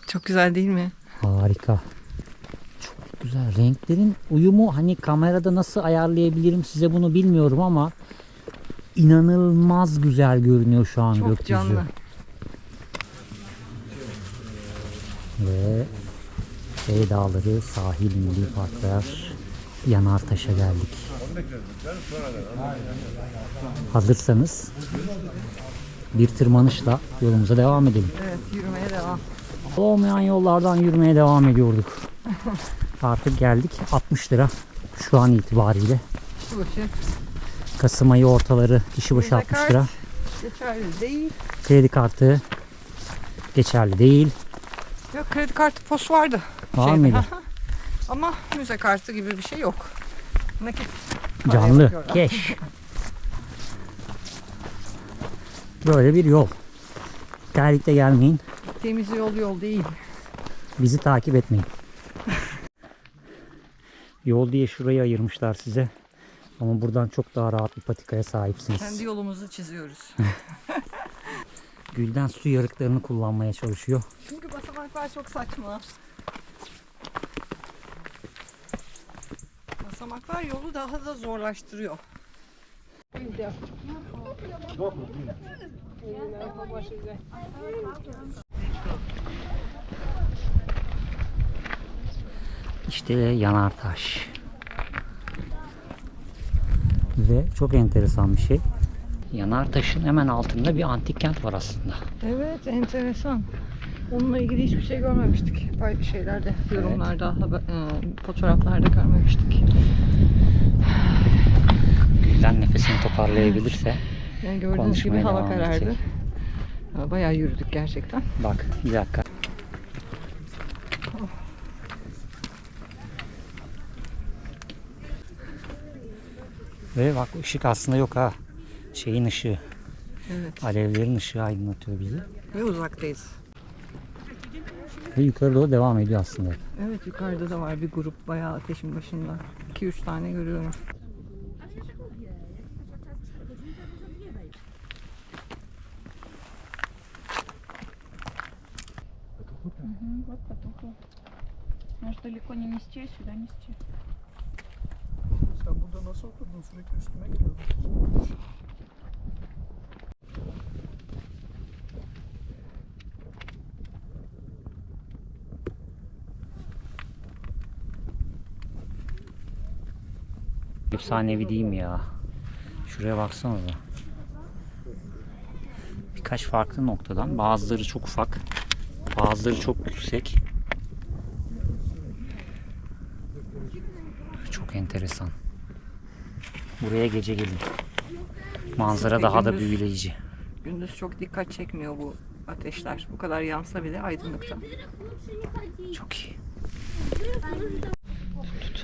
Çok güzel değil mi? Harika. Çok güzel. Renklerin uyumu hani kamerada nasıl ayarlayabilirim size bunu bilmiyorum ama inanılmaz güzel görünüyor şu an Çok gökyüzü. canlı. Ve Dağları, sahil milli parklar, Yanartaş'a geldik. Hazırsanız bir tırmanışla yolumuza devam edelim. Evet, yürümeye devam. Olmayan yollardan yürümeye devam ediyorduk. Artık geldik 60 lira şu an itibariyle. Kişi başı Kasım ayı ortaları kişi başı 60 lira. geçerli değil. Kredi kartı geçerli değil. Yok, kredi kartı POS vardı. Var mıydı? Ama müze kartı gibi bir şey yok. Nakit. Canlı, yapıyorlar. cash. Böyle bir yol. Terlikle gelmeyin. Gittiğimiz yol değil. Bizi takip etmeyin. Yol diye şurayı ayırmışlar size. Ama buradan çok daha rahat bir patikaya sahipsiniz. Kendi yolumuzu çiziyoruz. Gülden su yarıklarını kullanmaya çalışıyor. Çünkü basamaklar çok saçma. Basamaklar yolu daha da zorlaştırıyor. İşte Yanartaş. Ve çok enteresan bir şey. Yanartaş'ın hemen altında bir antik kent var aslında. Evet, enteresan. Onunla ilgili hiçbir şey görmemiştik. Şeylerde, yorumlarda, fotoğraflarda görmemiştik. Gülden nefesini toparlayabilirse Yani gördüğünüz konuşmaya gibi hava devam karardı. edecek. Bayağı yürüdük gerçekten. Bak bir dakika. Ve bak ışık aslında yok ha. şeyin ışığı, Evet. alevlerin ışığı aydınlatıyor bizi. Ve uzaktayız. Ve yukarı doğru devam ediyor aslında. Evet, yukarıda da var bir grup bayağı ateşin başında. 2-3 tane görüyorum. Вот потухло. Может далеко не нести, а сюда нести. Sen burada nasıl oturdun? Sürekli üstüme geliyordun. Efsanevi değil mi ya? Şuraya baksanıza. Birkaç farklı noktadan. Bazıları çok ufak. Bazıları çok yüksek. Çok enteresan. Buraya gece gelin. Manzara daha da büyüleyici. Gündüz çok dikkat çekmiyor bu ateşler. Bu kadar yansa bile aydınlıkta. Çok iyi.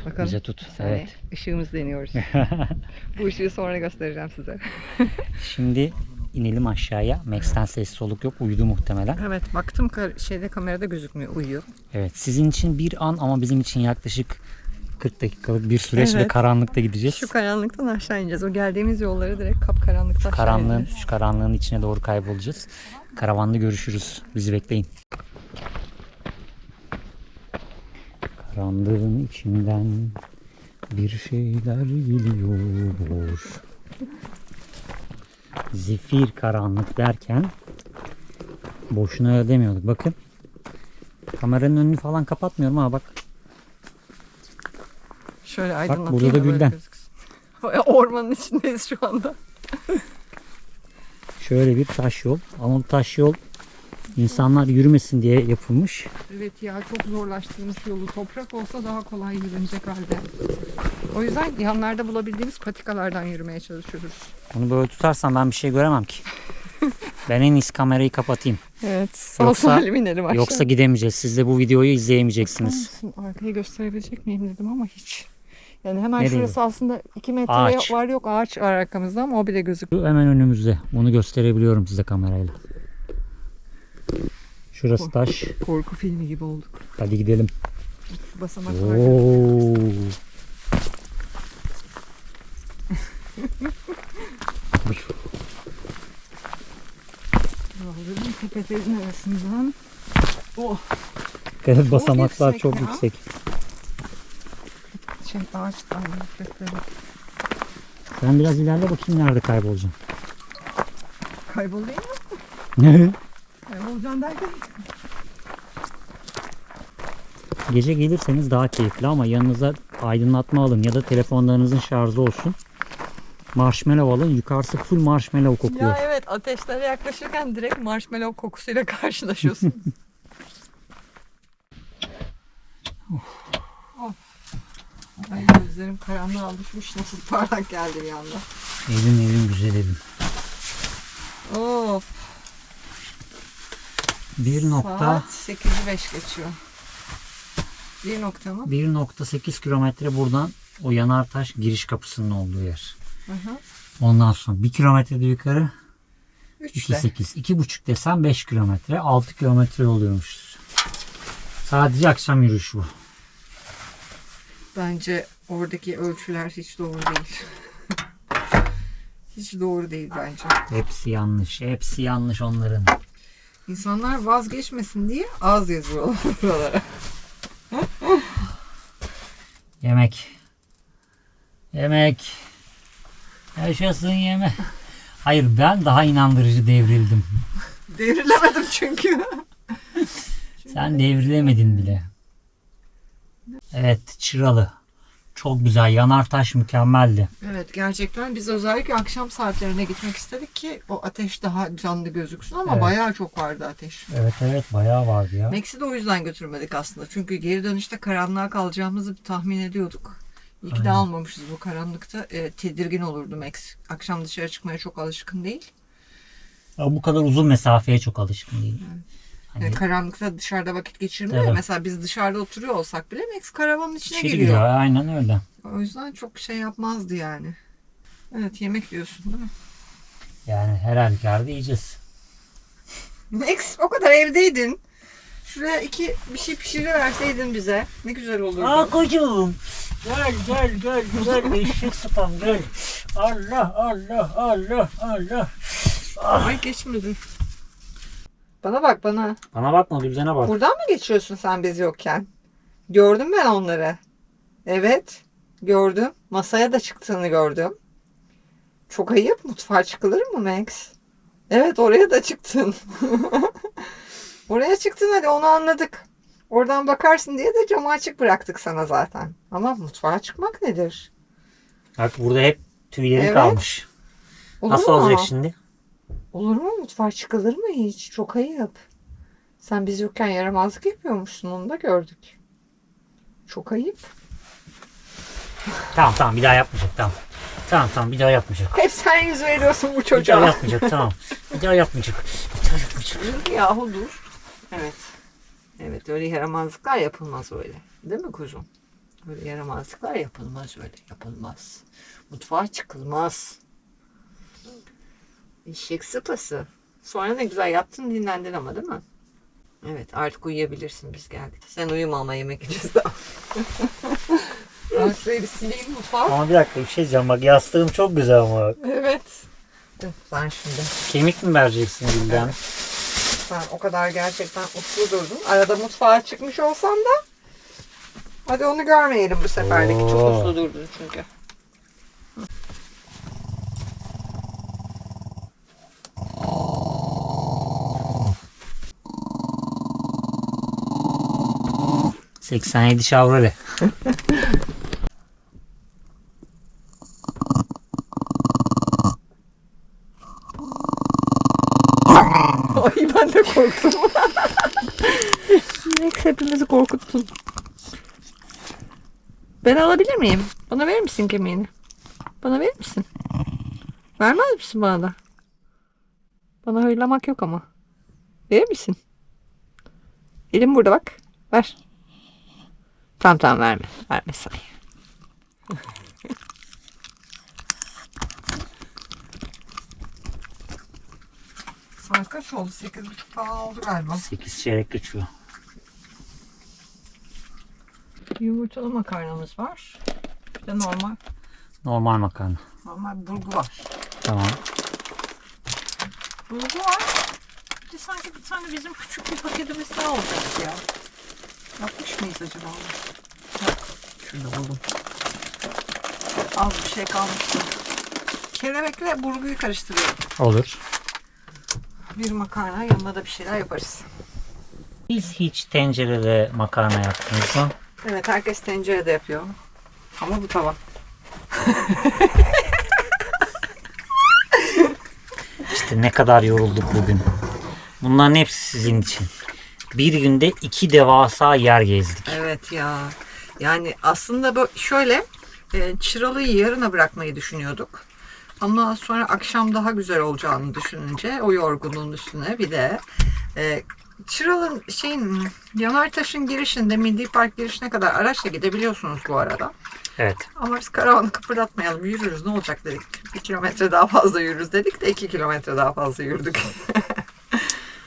Bakalım. Bize tut. Bir saniye, Evet. ışığımızı deniyoruz. Bu ışığı sonra göstereceğim size. Şimdi inelim aşağıya. Max'ten ses soluk yok. Uyudu muhtemelen. Evet, baktım kamerada gözükmüyor. Uyuyor. Evet. Sizin için bir an ama bizim için yaklaşık 40 dakikalık bir süreç ve Evet. karanlıkta gideceğiz. Şu karanlıktan aşağı ineceğiz. O geldiğimiz yolları direkt kapkaranlıkta aşağı ineceğiz. Şu karanlığın içine doğru kaybolacağız. Karavanda görüşürüz. Bizi bekleyin. Karanlığın içinden bir şeyler geliyor. Zifir karanlık derken boşuna öyle demiyorduk. Bakın. Kameranın önünü falan kapatmıyorum ama bak. Şöyle aydınlatayım burada da da böyle gülden. gözüksün. Ormanın içindeyiz şu anda. Şöyle bir taş yol. Ama bu taş yol insanlar yürümesin diye yapılmış. Evet ya, çok zorlaştırmış yolu. Toprak olsa daha kolay yürünecek halde. O yüzden yanlarda bulabildiğimiz patikalardan yürümeye çalışıyoruz. Onu böyle tutarsam ben bir şey göremem ki. Ben en iyisi kamerayı kapatayım. Evet. Sağ Yoksa- salim inelim aşağı. Yoksa gidemeyeceğiz. Siz de bu videoyu izleyemeyeceksiniz. Arkayı gösterebilecek miyim dedim ama hiç. Yani hemen Nereye? şurası aslında 2 metre Ağaç. var, yok ağaç var arkamızda ama o bile gözüküyor. Hemen önümüzde. Onu gösterebiliyorum size kamerayla. Şurası taş. Korku filmi gibi olduk. Hadi gidelim. Şu basamaklar. Oo. Dağların tepelerin arasından. Oh, Evet, basamaklar yüksek çok ya. yüksek. Ağaçtan yüksekleri. Sen biraz ilerle bakayım nerede kaybolacaksın. Kaybolayım mı? Ne? Kaybolacaksın derken. Gece gelirseniz daha keyifli ama yanınıza aydınlatma alın ya da telefonlarınızın şarjı olsun. Marshmallow alın. Yukarısı full marshmallow kokuyor. Ya evet, ateşlere yaklaşırken direkt marshmallow kokusuyla karşılaşıyorsun. Of. Ay, gözlerim karanlığa düşmüş, nasıl parlak geldi bir anda. Evim güzel evim. Of. Saat... Saat 8'i 5 geçiyor. 1 nokta mı? 1.8 kilometre buradan o Yanartaş giriş kapısının olduğu yer. Hı hı. Ondan sonra 1 kilometre de yukarı 3'te. 2.8. 2.5 desem 5 kilometre. 6 kilometre oluyormuş. Sadece akşam yürüyüşü bu. Bence oradaki ölçüler hiç doğru değil. Hiç doğru değil bence. Hepsi yanlış. Hepsi yanlış onların. İnsanlar vazgeçmesin diye az yazıyorlar buralara. Yemek. Yemek. Yaşasın yeme. Hayır, ben daha inandırıcı devrildim. Devrilemedim çünkü. Sen devrilemedin bile. Evet, Çıralı. Çok güzel. Yanartaş mükemmeldi. Evet, gerçekten biz özellikle akşam saatlerine gitmek istedik ki o ateş daha canlı gözüksün ama Evet. bayağı çok vardı ateş. Evet bayağı vardı ya. Max'i de o yüzden götürmedik aslında. Çünkü geri dönüşte karanlığa kalacağımızı tahmin ediyorduk. İyi ki de Aynen. almamışız bu karanlıkta. Tedirgin olurdu Max. Akşam dışarı çıkmaya çok alışkın değil. Ya bu kadar uzun mesafeye çok alışkın değil. Hani Karanlıkta dışarıda vakit geçirmiyor. Evet. Mesela biz dışarıda oturuyor olsak bile Max karavanın içine içeri giriyor. giriyor. Aynen öyle. O yüzden çok şey yapmazdı yani. Evet, yemek diyorsun değil mi? Yani her halükarda yiyeceğiz. Max o kadar evdeydin. Şuraya bir şey pişiriverseydin bize. Ne güzel olurdu. Kocuğum. Gel. Eşek sıpam gel. Allah. Ay geçmedin. Bana bak bana. Bana bakma, Gülcan'a bak. Buradan mı geçiyorsun sen biz yokken? Gördüm ben onları. Evet. Gördüm. Masaya da çıktığını gördüm. Çok ayıp. Mutfağa çıkılır mı Max? Evet oraya da çıktın. Oraya çıktın hadi onu anladık. Oradan bakarsın diye de camı açık bıraktık sana zaten. Ama mutfağa çıkmak nedir? Bak burada hep tüylerin Evet. kalmış. Olur Nasıl mu? olacak şimdi? Olur mu? Mutfağa çıkılır mı hiç? Çok ayıp. Sen biz yokken yaramazlık yapıyormuşsun. Onu da gördük. Çok ayıp. Tamam bir daha yapmayacak tamam bir daha yapmayacak. Hep sen yüz veriyorsun bu Bir daha çocuğa. yapmayacak tamam. Bir daha yapmayacak. Yahu dur. Evet. Evet öyle yaramazlıklar yapılmaz öyle. Değil mi kuzum? Öyle yaramazlıklar yapılmaz öyle. Yapılmaz. Mutfağa çıkılmaz. Eşek sıpası. Sonra ne güzel yattın dinlendin ama değil mi? Evet artık uyuyabilirsin biz geldik. Sen uyuma ama yemek yiyeceğiz daha. Ben şurayı bir sileyim mutfağı. Ama bir dakika bir şey diyeceğim bak, yastığım çok güzel ama. Evet. Sen şimdi. Kemik mi vereceksin Gülden? Sen o kadar gerçekten uslu durdun. Arada mutfağa çıkmış olsam da hadi onu görmeyelim bu seferlik. Çok Oo. uslu durdun çünkü. ...87 Chevrolet. Ay ben de korktum. Max hepimizi korkuttun. Ben alabilir miyim? Bana verir misin kemiğini? Bana verir misin? Vermez misin bana da? Bana hırlamak yok ama. Verir misin? Elim burada bak. Ver. Tamam verme. Verme say. Saat kaç oldu? 8.30 falan oldu galiba. 8 çeyrek geçiyor. Yumurtalı makarnamız var. Bir de Normal makarna. normal bulgu var. Tamam. Bulgu var. Bir de sanki bir tane bizim küçük bir paketimiz daha olacak ya. Yapmış mıyız acaba? Yok. Şurada buldum. Az bir şey kalmıştı. Kelebekle burguyu karıştırıyorum. Olur. Bir makarna yanına da bir şeyler yaparız. Biz hiç tencerede makarna yaptınız mı? Evet herkes tencerede yapıyor. Ama bu tava. İşte ne kadar yorulduk bugün. Bunların hepsi sizin için. Bir günde 2 devasa yer gezdik. Evet ya. Yani aslında bu şöyle Çıralı'yı yarına bırakmayı düşünüyorduk. Ama sonra akşam daha güzel olacağını düşününce o yorgunluğun üstüne bir de Çıralı Yanartaş'ın girişinde Milli Park girişine kadar araçla gidebiliyorsunuz bu arada. Evet. Ama biz karavanı kıpırdatmayalım yürürüz ne olacak dedik. 1 kilometre daha fazla yürürüz dedik de 2 kilometre daha fazla yürüdük.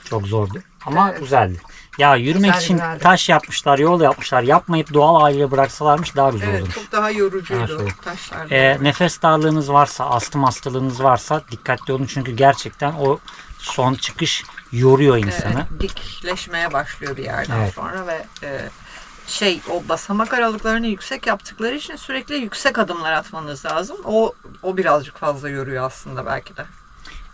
Çok zordu. Ama Evet. güzeldi. Ya yürümek Güzel, için güzeldi. taş yapmışlar, yol yapmışlar. Yapmayıp doğal haliyle bıraksalarmış daha güzel Evet olurmuş. çok daha yorucuydu Evet. taşlarda. Nefes darlığınız varsa, astım hastalığınız varsa dikkatli olun. Çünkü gerçekten o son çıkış yoruyor insanı. Evet, dikleşmeye başlıyor bir yerden Evet. sonra ve o basamak aralıklarını yüksek yaptıkları için sürekli yüksek adımlar atmanız lazım. O birazcık fazla yoruyor aslında belki de.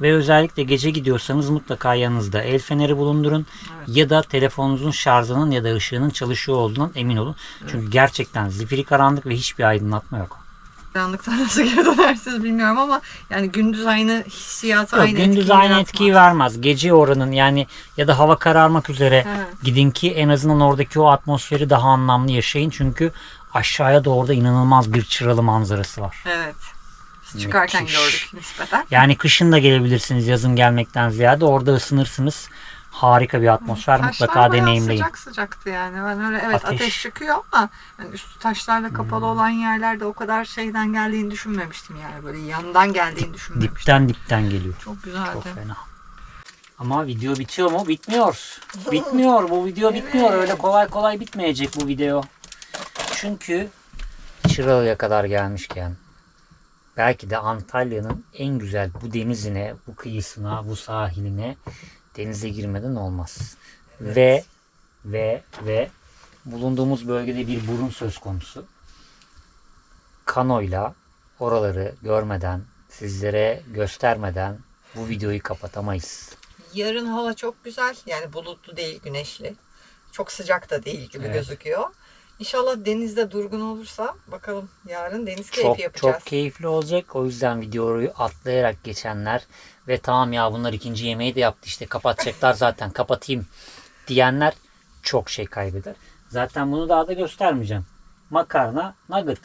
Ve özellikle gece gidiyorsanız mutlaka yanınızda el feneri bulundurun. Evet. Ya da telefonunuzun şarjının ya da ışığının çalışıyor olduğundan emin olun. Çünkü gerçekten zifiri karanlık ve hiçbir aydınlatma yok. Karanlıktan nasıl geri dönersiniz bilmiyorum ama yani gündüz aynı hissiyatı, Yok, aynı gündüz etkiyi aynı yaratmaz. etkiyi vermez. Gece oranın yani ya da hava kararmak üzere Evet. gidin ki en azından oradaki o atmosferi daha anlamlı yaşayın. Çünkü aşağıya doğru da inanılmaz bir Çıralı manzarası var. Evet. Biz çıkarken Müthiş. gördük nispeten. Yani kışın da gelebilirsiniz yazın gelmekten ziyade. Orada ısınırsınız. harika bir atmosfer. Taşlar Mutlaka bayağı deneyimleyin. sıcak sıcaktı yani. Ben öyle evet Ateş. ateş çıkıyor ama yani üstü taşlarla kapalı olan yerlerde o kadar şeyden geldiğini düşünmemiştim yani. Böyle yandan geldiğini düşünmemiştim. Dipten geliyor. Çok güzeldi. Çok fena. Ama video bitiyor mu? Bitmiyor. Bitmiyor. Bu video bitmiyor. Öyle kolay kolay bitmeyecek bu video. Çünkü Çıralı'ya kadar gelmişken belki de Antalya'nın en güzel bu denizine, bu kıyısına, bu sahiline denize girmeden olmaz. Evet. Ve bulunduğumuz bölgede bir burun söz konusu. Kanoyla oraları görmeden, sizlere göstermeden bu videoyu kapatamayız. Yarın hava çok güzel. Yani bulutlu değil, güneşli. Çok sıcak da değil gibi Evet. gözüküyor. İnşallah denizde durgun olursa bakalım yarın deniz keyfi yapacağız. Çok keyifli olacak. O yüzden videoyu atlayarak geçenler ve tamam ya bunlar ikinci yemeği de yaptı işte kapatacaklar zaten kapatayım diyenler çok şey kaybeder. Zaten bunu daha da göstermeyeceğim. Makarna, nugget.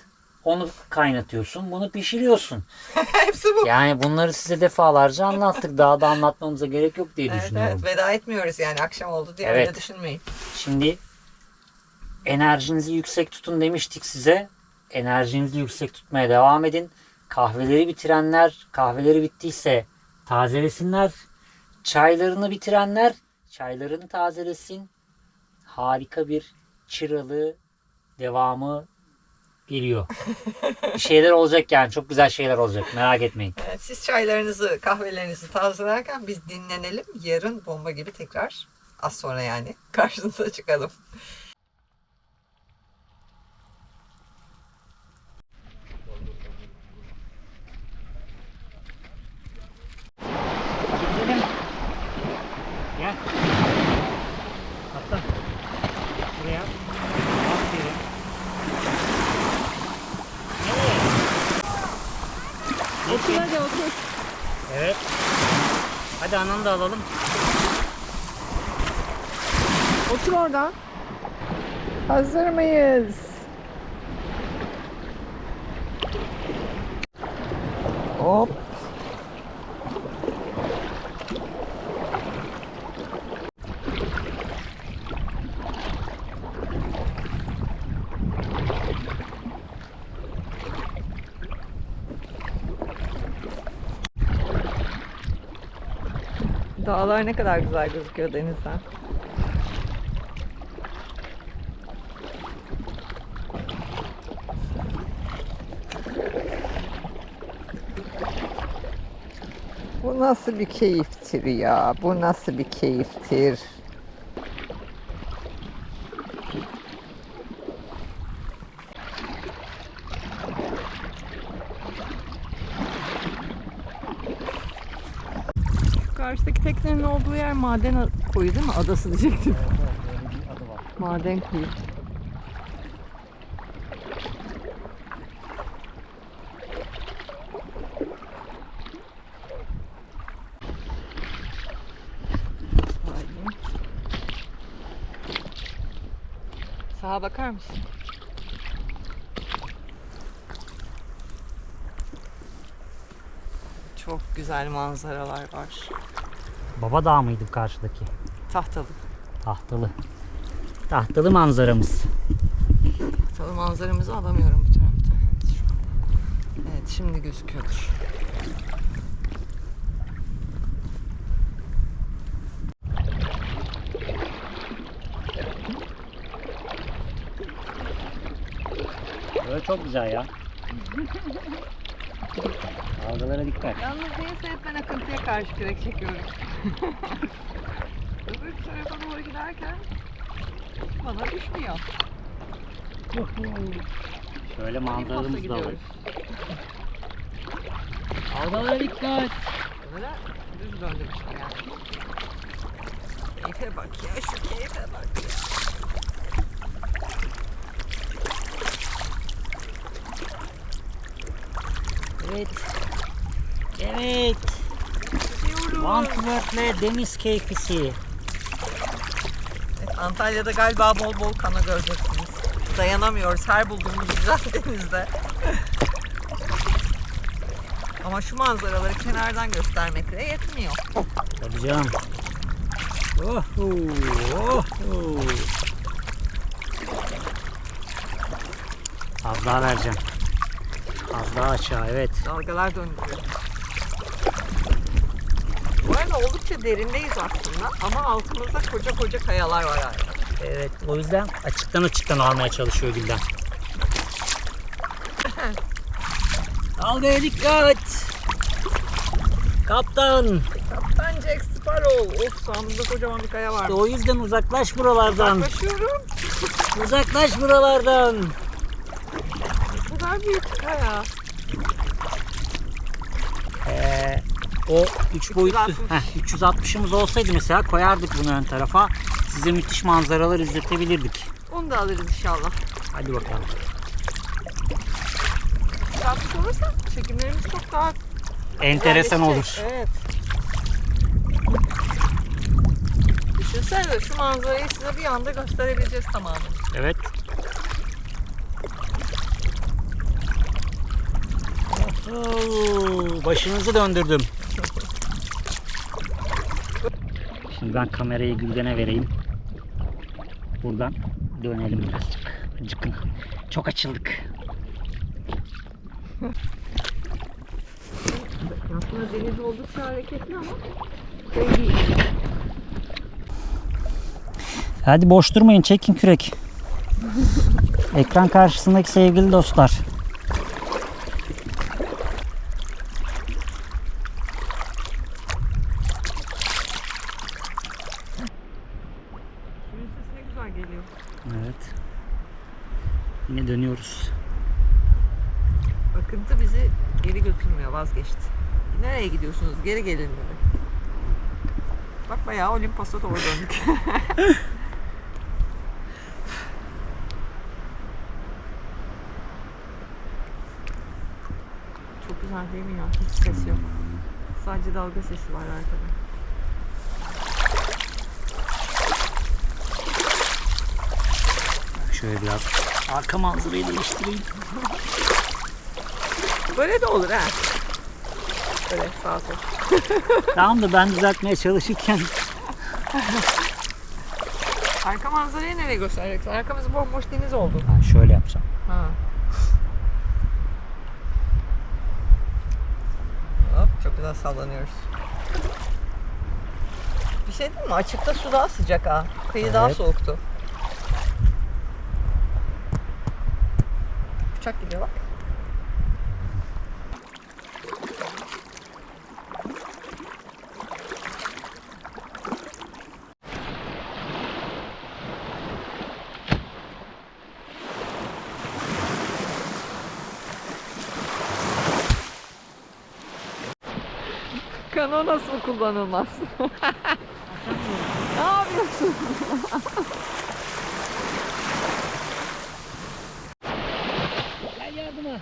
Onu kaynatıyorsun, bunu pişiriyorsun. Hepsi bu. Yani bunları size defalarca anlattık. Daha da anlatmamıza gerek yok diye Evet, düşünüyorum. evet, veda etmiyoruz yani akşam oldu diye Evet. öyle düşünmeyin. Şimdi enerjinizi yüksek tutun demiştik size. Enerjinizi yüksek tutmaya devam edin. Kahveleri bitirenler, kahveleri bittiyse tazelesinler. Çaylarını bitirenler, çaylarını tazelesin. Harika bir Çıralı devamı geliyor. Bir şeyler olacak yani. Çok güzel şeyler olacak. Merak etmeyin. Evet, siz çaylarınızı, kahvelerinizi tazelerken biz dinlenelim. Yarın bomba gibi tekrar az sonra yani karşınıza çıkalım. Gidelim. Gel. Atla. Buraya. Aferin. Otur hadi otur. Evet. Hadi ananı da alalım. Otur orada. Hazır mıyız? Hop. Dağlar ne kadar güzel gözüküyor denizden. Bu nasıl bir keyiftir ya? Bu nasıl bir keyiftir? Şu karşıdaki teknenin olduğu yer maden koyu değil mi? Adası diyecektim. Maden koyu. Sağa bakar mısın? Çok güzel manzaralar var. Baba Dağ mıydı karşıdaki? Tahtalı. Tahtalı. Tahtalı manzaramız. Tahtalı manzaramızı alamıyorum bu tarafta. Evet şimdi gözüküyordur. Böyle çok güzel ya. Dalgalara dikkat. Yalnız neyse hep ben akıntıya karşı kürek çekiyorum. Öbür tarafa doğru giderken bana düşmüyor. Şöyle manzaramız da var. gidiyoruz. Dalgalara dikkat. Böyle düz döndüm işte yani. Keyfe bak ya, şu keyfe bak ya. Evet. Evet. Antwerp'le deniz keyfisi. Evet, Antalya'da galiba bol bol kana göreceksiniz. Dayanamıyoruz her bulduğumuz güzel denizde. Ama şu manzaraları kenardan göstermekle yetmiyor. Tabii canım. Oh, oh, oh. Az daha vereceğim. Az daha aşağı, evet. Dalgalar döndürüyor. Bu arada oldukça derindeyiz aslında ama altımızda koca koca kayalar var hala. Evet, o yüzden açıktan almaya çalışıyor Gülden. Dalgaya dikkat! Kaptan! Kaptan Jack Sparrow. Of, sağımızda kocaman bir kaya var. O yüzden uzaklaş buralardan. Yaklaşıyorum. Uzaklaş buralardan. Bu kadar büyük kaya. O 3 boyutlu 360. 360'ımız olsaydı mesela koyardık bunu ön tarafa. Size müthiş manzaralar izletebilirdik. Onu da alırız inşallah. Hadi bakalım. 360 olursa çekimlerimiz çok daha Enteresan olur. güzelleşecek. Evet. Düşünsene şu manzarayı size bir anda gösterebileceğiz tamamen. Evet. Başınızı döndürdüm. Şimdi ben kamerayı Gülden'e vereyim. Buradan dönelim birazcık. Acıkın. Çok açıldık. Aslında deniz oldukça hareketli ama şey değil. Hadi boş durmayın, çekin kürek. Ekran karşısındaki sevgili dostlar. Suyun sesi ne güzel geliyor. Evet. Yine dönüyoruz. Akıntı bizi geri götürmüyor, vazgeçti. Nereye gidiyorsunuz? Geri gelin dedi. Bak bayağı Olimpos'a doğru döndük. Çok güzel değil mi ya? Hiç ses yok. Sadece dalga sesi var arkada. Şöyle biraz arka manzarayı değiştireyim. Böyle de olur ha. Böyle sağ sol. Tamam da ben düzeltmeye çalışırken Arka manzarayı nereye göstereceksin? Arkamız bomboş deniz oldu. şöyle yapacağım. Ha. Hop, çok güzel sallanıyoruz. Bir şey değil mi? Açıkta su daha sıcak ha. Kıyı daha Evet. soğuktu. Uçak gidiyor bak. Kano nasıl kullanılmaz? Ne yapıyorsun? Gel yardıma.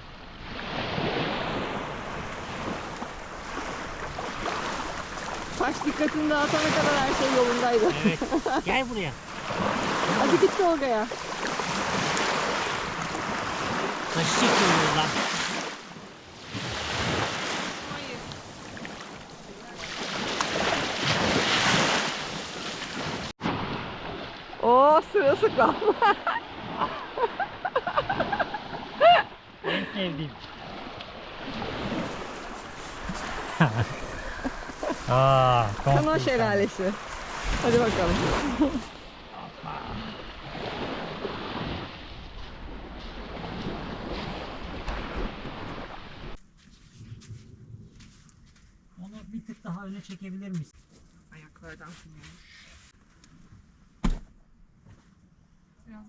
Taş dikkatini dağıtana kadar her şey yolundaydı. Evet. Gel buraya. Hadi git Tolga'ya. Taşı çekiyoruz lan. Oo, sırılsıklam. En sevdiğim. Kano şelalesi. Hadi bakalım. Onu bir tık daha öne çekebilir misin? Ayaklardan sınıyormuş. Biraz